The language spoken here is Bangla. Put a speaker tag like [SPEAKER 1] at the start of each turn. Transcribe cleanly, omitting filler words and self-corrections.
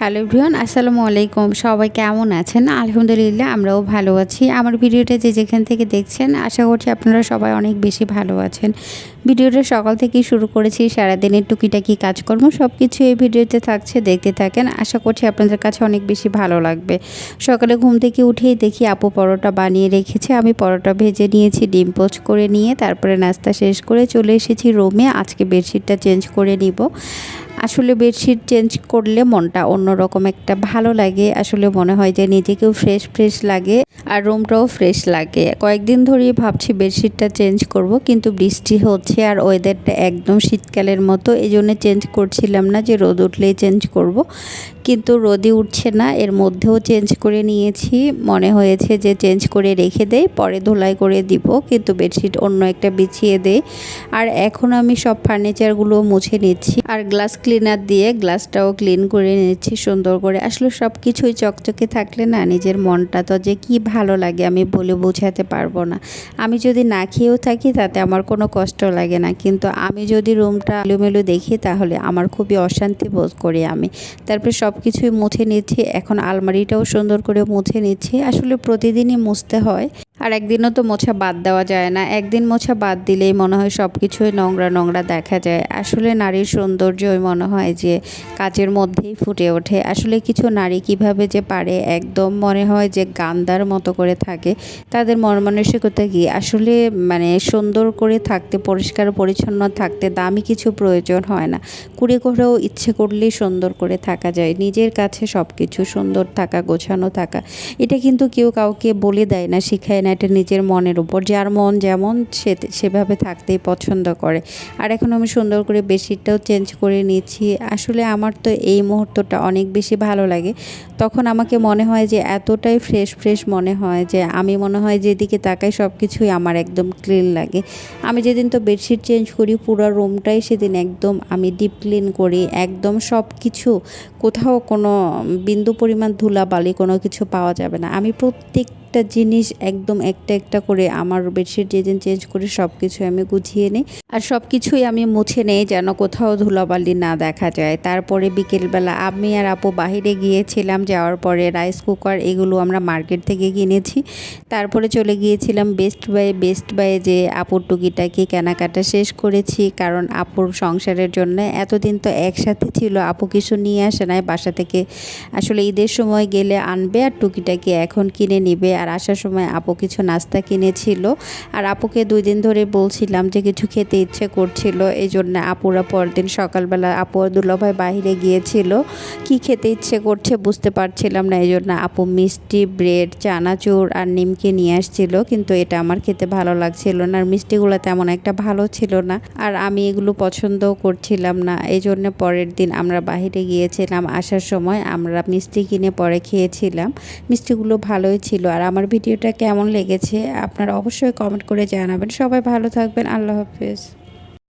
[SPEAKER 1] হ্যালো এভরিওয়ান, আসসালামু আলাইকুম। সবাই কেমন আছেন? আলহামদুলিল্লাহ আমরাও ভালো আছি। আমার ভিডিওটা যে যেখান থেকে দেখছেন আশা করছি আপনারা সবাই অনেক বেশি ভালো আছেন। ভিডিওটা সকাল থেকেই শুরু করেছি, সারাদিনের টুকিটাকি কাজকর্ম সব কিছু এই ভিডিওতে থাকছে, দেখতে থাকেন। আশা করছি আপনাদের কাছে অনেক বেশি ভালো লাগবে। সকালে ঘুম থেকে উঠেই দেখি আপু পরোটা বানিয়ে রেখেছে। আমি পরোটা ভেজে নিয়েছি, ডিম পোচ করে নিয়ে তারপরে নাস্তা শেষ করে চলে এসেছি রুমে। আজকে বেডশিটটা চেঞ্জ করে নিব। আসলে বেডশিট চেঞ্জ করলে মনটা অন্যরকম একটা ভালো লাগে। আসলে মনে হয় যে নিজেকেও ফ্রেশ ফ্রেশ লাগে আর রুমটাও ফ্রেশ লাগে। কয়েকদিন ধরেই ভাবছি বেডশিটটা চেঞ্জ করব, কিন্তু বৃষ্টি হচ্ছে আর ওয়েদারটা একদম শীতকালের মতো, এই জন্য চেঞ্জ করছিলাম না যে রোদ উঠলেই চেঞ্জ করব। কিন্তু রোদই উঠছে না, এর মধ্যেও চেঞ্জ করে নিয়েছি। মনে হয়েছে যে চেঞ্জ করে রেখে দেই, পরে ধুলাই করে দিব, কিন্তু বেডশিট অন্য একটা বিছিয়ে দেই। আর এখন আমি সব ফার্নিচারগুলো মুছে নিচ্ছি আর গ্লাস ক্লিনার দিয়ে গ্লাসটাও ক্লিন করে নিচ্ছি সুন্দর করে। আসলে সব কিছুই চকচকে থাকলে না নিজের মনটা তো যে কি ভালো লাগে আমি বলে বোঝাতে পারবো না। আমি যদি না খেয়েও থাকি তাতে আমার কোনো কষ্ট লাগে না, কিন্তু আমি যদি রুমটা এলোমেলো দেখি তাহলে আমার খুবই অশান্তি বোধ করি আমি। তারপরে সব কিছুই মুছে নিচ্ছি। এখন আলমারিটাও সুন্দর করে মুছে নিচ্ছি। আসলে প্রতিদিনই মুছতে হয়, আর একদিনও তো মোছা বাদ দেওয়া যায় না। একদিন মোছা বাদ দিলেই মনে হয় সব কিছুই নোংরা নোংরা দেখা যায়। আসলে নারীর সৌন্দর্যই মনে হয় যে কাচের মধ্যেই ফুটে ওঠে। আসলে কিছু নারী কিভাবে যে পারে, একদম মনে হয় যে গান্ধার মতো করে থাকে। তাদের মন মানসিকতা কি, আসলে মানে সুন্দর করে থাকতে, পরিষ্কার পরিচ্ছন্ন থাকতে দামি কিছু প্রয়োজন হয় না। কুড়ে করেও ইচ্ছে করলেই সুন্দর করে থাকা যায়। নিজের কাছে সব কিছু সুন্দর থাকা, গোছানো থাকা, এটা কিন্তু কেউ কাউকে বলে দেয় না, শিখায় না। এটা নিজের মনের উপর, যার মন যেমন সেভাবে থাকতেই পছন্দ করে। আর এখন আমি সুন্দর করে বেডশিটটাও চেঞ্জ করে নিচ্ছি। আসলে আমার তো এই মুহূর্তটা অনেক বেশি ভালো লাগে। তখন আমাকে মনে হয় যে এতটাই ফ্রেশ ফ্রেশ মনে হয় যে আমি মনে হয় যেদিকে তাকাই সব কিছুই আমার একদম ক্লিন লাগে। আমি যেদিন তো বেডশিট চেঞ্জ করি পুরো রুমটাই সেদিন একদম আমি ডিপ ক্লিন করি, একদম সব কিছু, কোথাও কোনো বিন্দু পরিমাণ ধুলাবালি কোনো কিছু পাওয়া যাবে না। আমি প্রত্যেকটা জিনিস একদম একটা একটা করে আমার বেডশিট যেদিন চেঞ্জ করি সব কিছু আমি গুছিয়ে নিই আর সব কিছুই আমি মুছে নেই যেন কোথাও ধুলাবালি না দেখা যায়। তারপরে বিকেলবেলা আমি আর আপু বাহিরে গিয়েছিলাম, যাওয়ার পরে রাইস কুকার এগুলো আমরা মার্কেট থেকে কিনেছি। তারপরে চলে গিয়েছিলাম বেস্ট বাই যে আপুর টুকিটাকি কেনাকাটা শেষ করেছি, কারণ আপুর সংসারের জন্য এতদিন তো একসাথে ছিল, আপু কিছু নিয়ে আসে নাই বাসা থেকে। আসলে ঈদের সময় গেলে আনবে আর টুকিটাকি এখন কিনে নিবে। আর আসার সময় আপু কিছু নাস্তা কিনেছিল, আর আপুকে 2 দিন ধরে বলছিলাম যে কিছু খেতে ইচ্ছে করছিল, এই জন্য আপুরা পরদিন সকালবেলা আপু দুলাভাই বাহিরে গিয়েছিল, কি খেতে ইচ্ছে করছে বুঝতে পারছিলাম না, এই জন্য আপু মিষ্টি, ব্রেড, চানাচুর আর নিমকি নিয়ে আসছিল, কিন্তু এটা আমার খেতে ভালো লাগছিল না, আর মিষ্টিগুলো তেমন একটা ভালো ছিল না, আর আমি এগুলো পছন্দও করছিলাম না। এই জন্য পরের দিন আমরা বাহিরে গিয়েছিলাম, আসার সময় আমরা মিষ্টি কিনে পরে খেয়েছিলাম। মিষ্টিগুলো ভালোই ছিল। আর আমার ভিডিওটা কেমন লেগেছে আপনারা অবশ্যই কমেন্ট করে জানাবেন। সবাই ভালো থাকবেন। আল্লাহ হাফেজ।